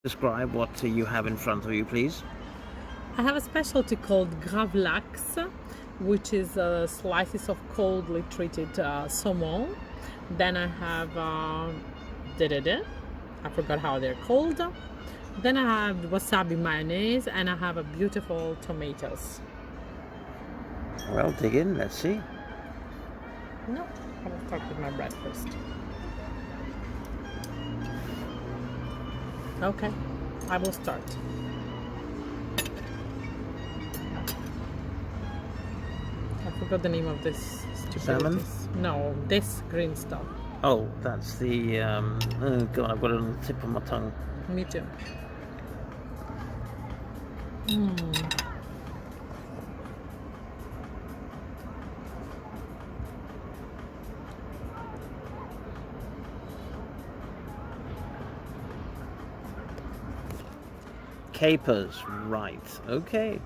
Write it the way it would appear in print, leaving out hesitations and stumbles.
Describe what you have in front of you, please. I have a specialty called Gravlax, which is slices of coldly treated salmon. Then I have I forgot how they're called. Then I have wasabi mayonnaise, and I have a beautiful tomatoes. Well, dig in, let's see. No, I will start with my bread first. Okay, I will start. I forgot the name of this Salmon? No, this green stuff. Oh, that's the, oh god, I've got it on the tip of my tongue. Me too. Capers, right, okay.